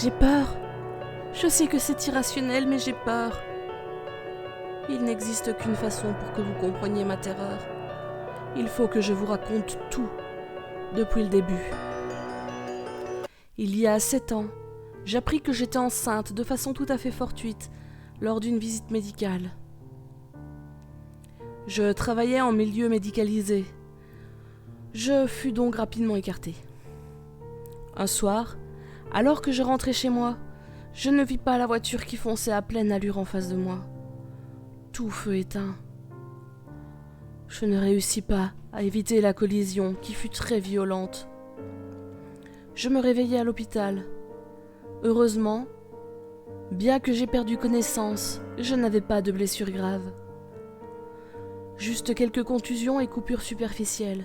J'ai peur. Je sais que c'est irrationnel, mais j'ai peur. Il n'existe qu'une façon pour que vous compreniez ma terreur. Il faut que je vous raconte tout, depuis le début. Il y a 7 ans, j'appris que j'étais enceinte de façon tout à fait fortuite lors d'une visite médicale. Je travaillais en milieu médicalisé. Je fus donc rapidement écartée. Un soir, alors que je rentrais chez moi, je ne vis pas la voiture qui fonçait à pleine allure en face de moi. Tout feu éteint. Je ne réussis pas à éviter la collision qui fut très violente. Je me réveillai à l'hôpital. Heureusement, bien que j'ai perdu connaissance, je n'avais pas de blessures graves. Juste quelques contusions et coupures superficielles.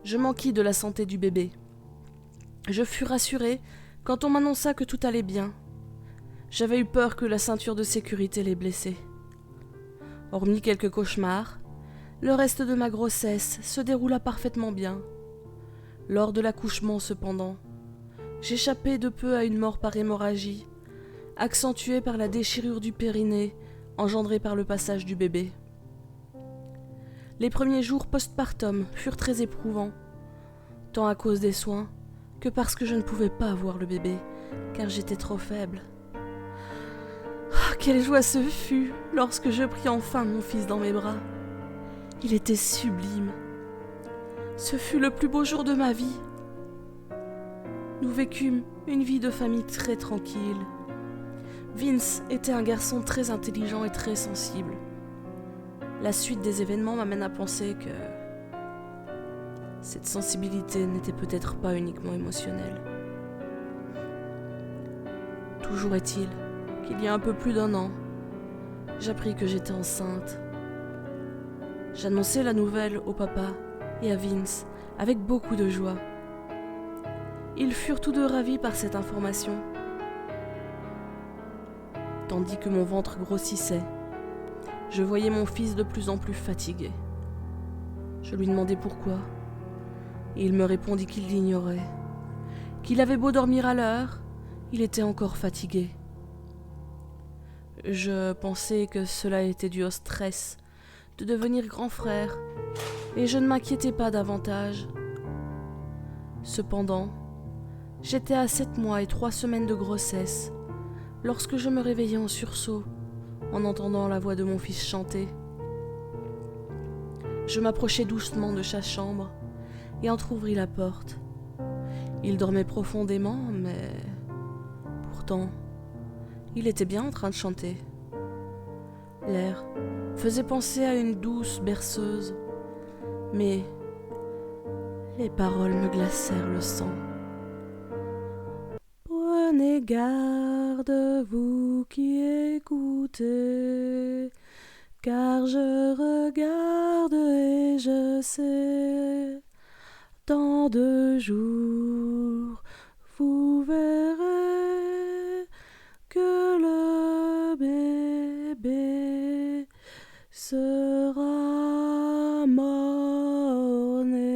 Je m'enquis de la santé du bébé. Je fus rassurée quand on m'annonça que tout allait bien. J'avais eu peur que la ceinture de sécurité l'ait blessé. Hormis quelques cauchemars, le reste de ma grossesse se déroula parfaitement bien. Lors de l'accouchement, cependant, j'échappais de peu à une mort par hémorragie, accentuée par la déchirure du périnée engendrée par le passage du bébé. Les premiers jours postpartum furent très éprouvants, tant à cause des soins que parce que je ne pouvais pas voir le bébé, car j'étais trop faible. Oh, quelle joie ce fut lorsque je pris enfin mon fils dans mes bras. Il était sublime. Ce fut le plus beau jour de ma vie. Nous vécûmes une vie de famille très tranquille. Vince était un garçon très intelligent et très sensible. La suite des événements m'amène à penser que cette sensibilité n'était peut-être pas uniquement émotionnelle. Toujours est-il qu'il y a un peu plus d'1 an, j'appris que j'étais enceinte. J'annonçai la nouvelle au papa et à Vince avec beaucoup de joie. Ils furent tous deux ravis par cette information. Tandis que mon ventre grossissait, je voyais mon fils de plus en plus fatigué. Je lui demandai pourquoi, et il me répondit qu'il l'ignorait, qu'il avait beau dormir à l'heure, il était encore fatigué. Je pensais que cela était dû au stress de devenir grand frère, et je ne m'inquiétais pas davantage. Cependant, j'étais à 7 mois et 3 semaines de grossesse, lorsque je me réveillai en sursaut, en entendant la voix de mon fils chanter. Je m'approchai doucement de sa chambre et entr'ouvris la porte. Il dormait profondément, mais pourtant, il était bien en train de chanter. L'air faisait penser à une douce berceuse, mais les paroles me glacèrent le sang. Prenez garde, vous qui écoutez, car je regarde et je sais, dans 2 jours, vous verrez que le bébé sera mort-né.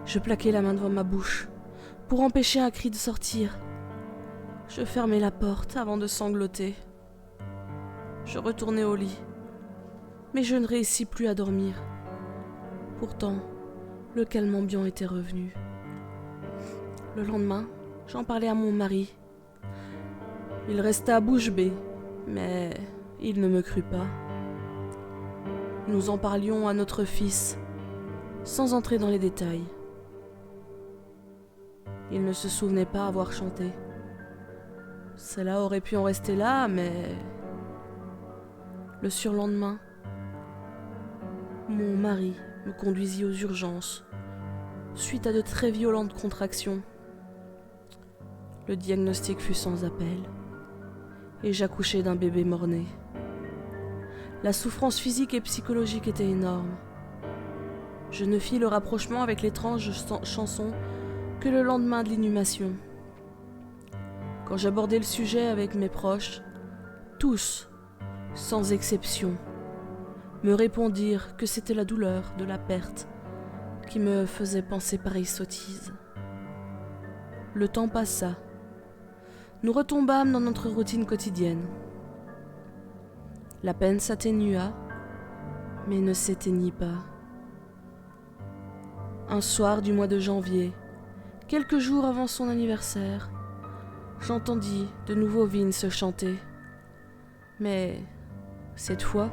Je plaquai la main devant ma bouche pour empêcher un cri de sortir. Je fermai la porte avant de sangloter. Je retournai au lit, mais je ne réussis plus à dormir. Pourtant, le calme ambiant était revenu. Le lendemain, j'en parlais à mon mari. Il resta bouche bée, mais il ne me crut pas. Nous en parlions à notre fils, sans entrer dans les détails. Il ne se souvenait pas avoir chanté. Cela aurait pu en rester là, mais le surlendemain, mon mari me conduisit aux urgences, suite à de très violentes contractions. Le diagnostic fut sans appel, et j'accouchai d'un bébé mort-né. La souffrance physique et psychologique était énorme. Je ne fis le rapprochement avec l'étrange chanson que le lendemain de l'inhumation. Quand j'abordai le sujet avec mes proches, tous, sans exception, me répondirent que c'était la douleur de la perte qui me faisait penser pareille sottise. le temps passa. Nous retombâmes dans notre routine quotidienne. La peine s'atténua, mais ne s'éteignit pas. Un soir du mois de janvier, quelques jours avant son anniversaire, j'entendis de nouveau Vince chanter. Mais, cette fois,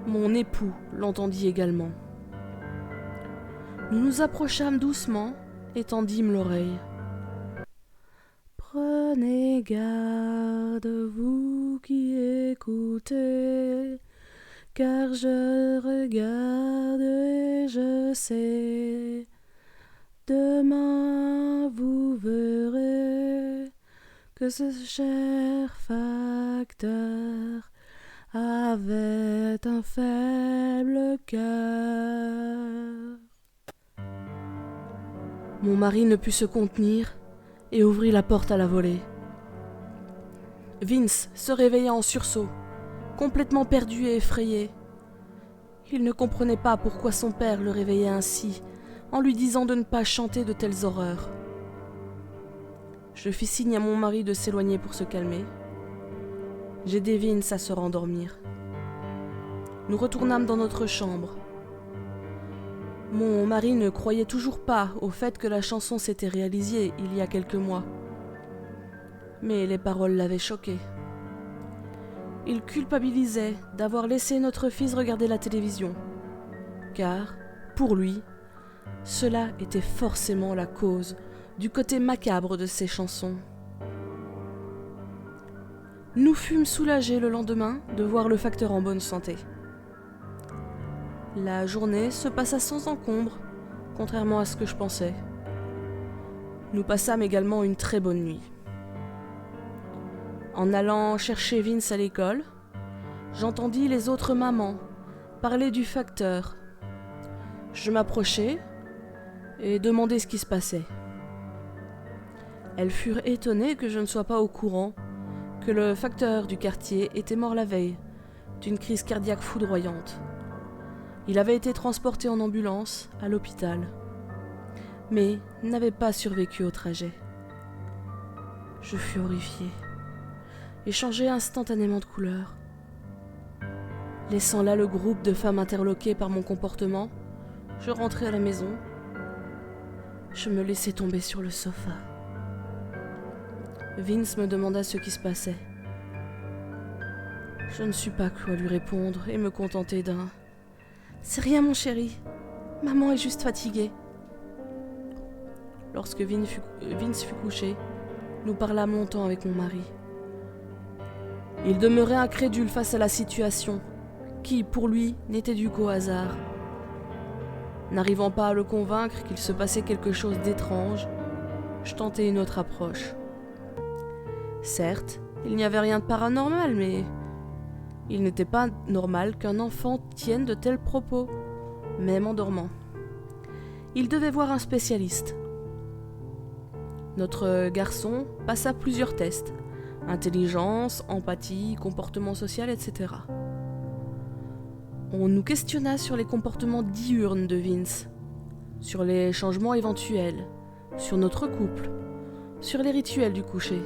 mon époux l'entendit également. Nous nous approchâmes doucement et tendîmes l'oreille. Prenez garde, vous qui écoutez, car je regarde et je sais, demain vous verrez que ce cher facteur avait un faible cœur. Mon mari ne put se contenir et ouvrit la porte à la volée. Vince se réveilla en sursaut, complètement perdu et effrayé. Il ne comprenait pas pourquoi son père le réveillait ainsi, en lui disant de ne pas chanter de telles horreurs. Je fis signe à mon mari de s'éloigner pour se calmer. J'aidai Vince à se rendormir. Nous retournâmes dans notre chambre. Mon mari ne croyait toujours pas au fait que la chanson s'était réalisée il y a quelques mois. Mais les paroles l'avaient choqué. Il culpabilisait d'avoir laissé notre fils regarder la télévision, car, pour lui, cela était forcément la cause du côté macabre de ces chansons. Nous fûmes soulagés le lendemain de voir le facteur en bonne santé. La journée se passa sans encombre, contrairement à ce que je pensais. Nous passâmes également une très bonne nuit. En allant chercher Vince à l'école, j'entendis les autres mamans parler du facteur. Je m'approchai et demandai ce qui se passait. Elles furent étonnées que je ne sois pas au courant que le facteur du quartier était mort la veille d'une crise cardiaque foudroyante. Il avait été transporté en ambulance à l'hôpital, mais n'avait pas survécu au trajet. Je fus horrifié et changeai instantanément de couleur. Laissant là le groupe de femmes interloquées par mon comportement, je rentrai à la maison. Je me laissai tomber sur le sofa. Vince me demanda ce qui se passait. Je ne sus pas quoi lui répondre et me contenter d'un « C'est rien mon chéri, maman est juste fatiguée ». Lorsque Vince fut couché, nous parlâmes longtemps avec mon mari. Il demeurait incrédule face à la situation, qui, pour lui, n'était due qu'au hasard. N'arrivant pas à le convaincre qu'il se passait quelque chose d'étrange, je tentai une autre approche. Certes, il n'y avait rien de paranormal, mais il n'était pas normal qu'un enfant tienne de tels propos, même en dormant. Il devait voir un spécialiste. Notre garçon passa plusieurs tests, intelligence, empathie, comportement social, etc. On nous questionna sur les comportements diurnes de Vince, sur les changements éventuels, sur notre couple, sur les rituels du coucher.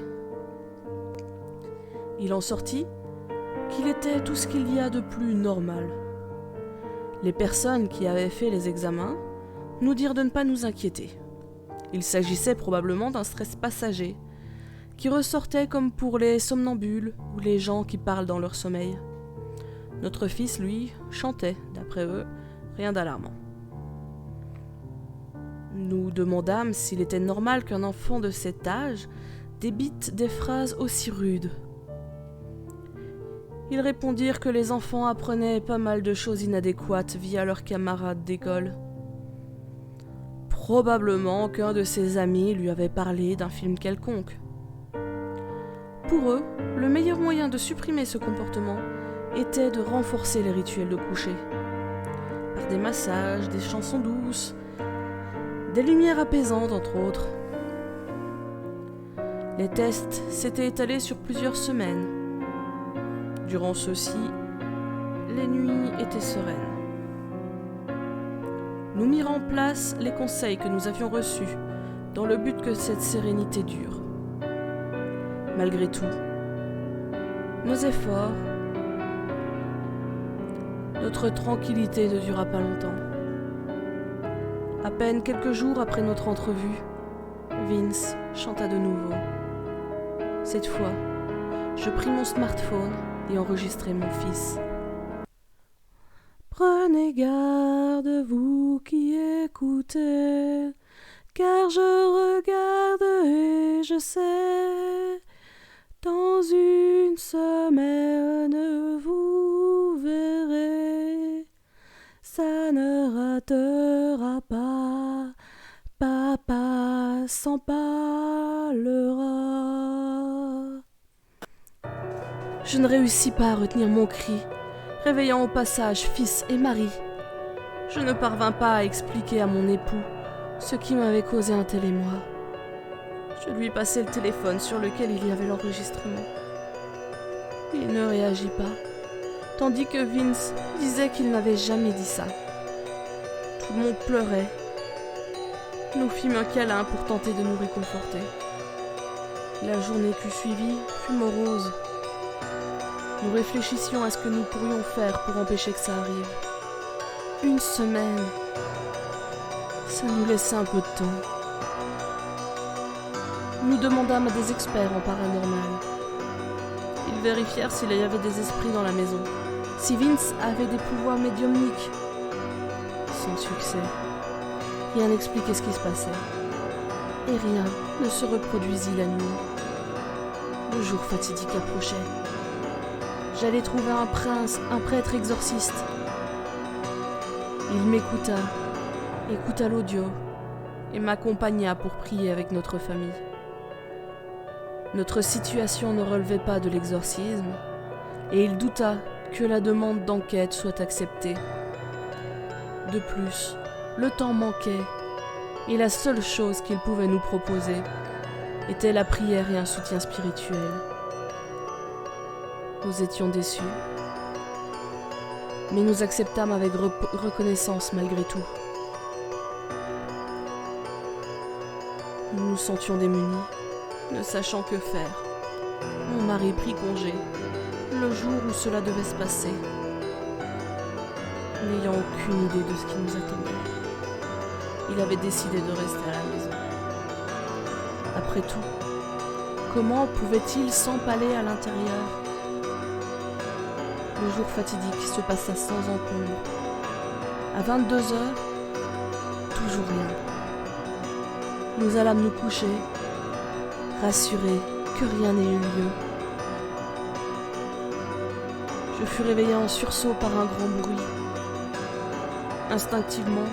Il en sortit qu'il était tout ce qu'il y a de plus normal. Les personnes qui avaient fait les examens nous dirent de ne pas nous inquiéter. Il s'agissait probablement d'un stress passager, qui ressortait comme pour les somnambules ou les gens qui parlent dans leur sommeil. Notre fils, lui, chantait, d'après eux, rien d'alarmant. Nous demandâmes s'il était normal qu'un enfant de cet âge débite des phrases aussi rudes. Ils répondirent que les enfants apprenaient pas mal de choses inadéquates via leurs camarades d'école. Probablement qu'un de ses amis lui avait parlé d'un film quelconque. Pour eux, le meilleur moyen de supprimer ce comportement était de renforcer les rituels de coucher. Par des massages, des chansons douces, des lumières apaisantes entre autres. Les tests s'étaient étalés sur plusieurs semaines. Durant ceux-ci, les nuits étaient sereines. Nous mirent en place les conseils que nous avions reçus, dans le but que cette sérénité dure. Malgré tout, nos efforts, notre tranquillité ne dura pas longtemps. À peine quelques jours après notre entrevue, Vince chanta de nouveau. Cette fois, je pris mon smartphone et enregistrai mon fils. Prenez garde, vous qui écoutez, car je regarde et je sais, dans une semaine vous verrez, ça ne ratera pas, papa s'en parlera. Je ne réussis pas à retenir mon cri, réveillant au passage fils et mari. Je ne parvins pas à expliquer à mon époux ce qui m'avait causé un tel émoi. Je lui passai le téléphone sur lequel il y avait l'enregistrement. Il ne réagit pas, tandis que Vince disait qu'il n'avait jamais dit ça. Tout le monde pleurait. Nous fîmes un câlin pour tenter de nous réconforter. La journée qui suivit fut morose. Nous réfléchissions à ce que nous pourrions faire pour empêcher que ça arrive. Une semaine, ça nous laissait un peu de temps. Nous demandâmes à des experts en paranormal. Ils vérifièrent s'il y avait des esprits dans la maison, si Vince avait des pouvoirs médiumniques. Sans succès. Rien n'expliquait ce qui se passait. Et rien ne se reproduisit la nuit. Le jour fatidique approchait. J'allais trouver un prêtre exorciste. Il m'écouta, écouta l'audio et m'accompagna pour prier avec notre famille. Notre situation ne relevait pas de l'exorcisme et il douta que la demande d'enquête soit acceptée. De plus, le temps manquait et la seule chose qu'il pouvait nous proposer était la prière et un soutien spirituel. Nous étions déçus, mais nous acceptâmes avec reconnaissance malgré tout. Nous nous sentions démunis, ne sachant que faire. Mon mari prit congé, le jour où cela devait se passer, n'ayant aucune idée de ce qui nous attendait. Il avait décidé de rester à la maison. Après tout, comment pouvait-il s'empaler à l'intérieur ? Le jour fatidique se passa sans encombre. À 22h, toujours rien. Nous allâmes nous coucher, rassurés que rien n'ait eu lieu. Je fus réveillé en sursaut par un grand bruit. Instinctivement,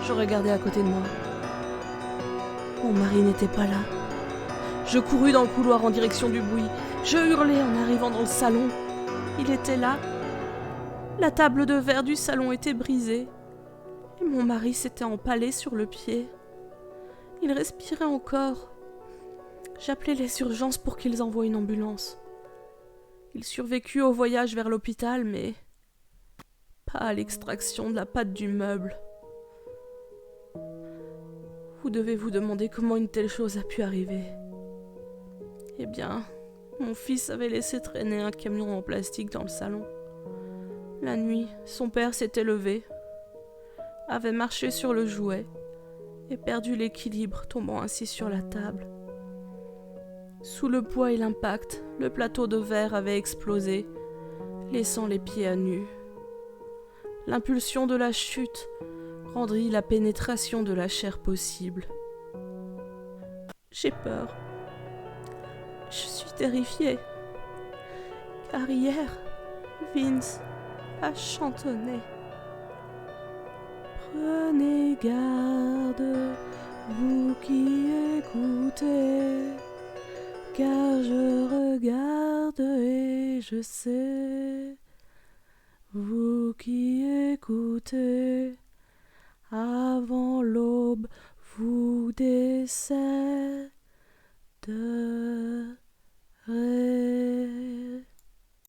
je regardai à côté de moi. Mon mari n'était pas là. Je courus dans le couloir en direction du bruit. Je hurlai en arrivant dans le salon. Il était là. La table de verre du salon était brisée. Et mon mari s'était empalé sur le pied. Il respirait encore. J'appelai les urgences pour qu'ils envoient une ambulance. Il survécut au voyage vers l'hôpital, mais pas à l'extraction de la patte du meuble. Vous devez vous demander comment une telle chose a pu arriver. Eh bien, mon fils avait laissé traîner un camion en plastique dans le salon. La nuit, son père s'était levé, avait marché sur le jouet et perdu l'équilibre, tombant ainsi sur la table. Sous le poids et l'impact, le plateau de verre avait explosé, laissant les pieds à nu. L'impulsion de la chute rendit la pénétration de la chair possible. J'ai peur. Je suis terrifiée. Car hier, Vince a chantonné. Prenez garde, vous qui écoutez, car je regarde et je sais. Vous qui écoutez, avant l'aube, vous décéderez.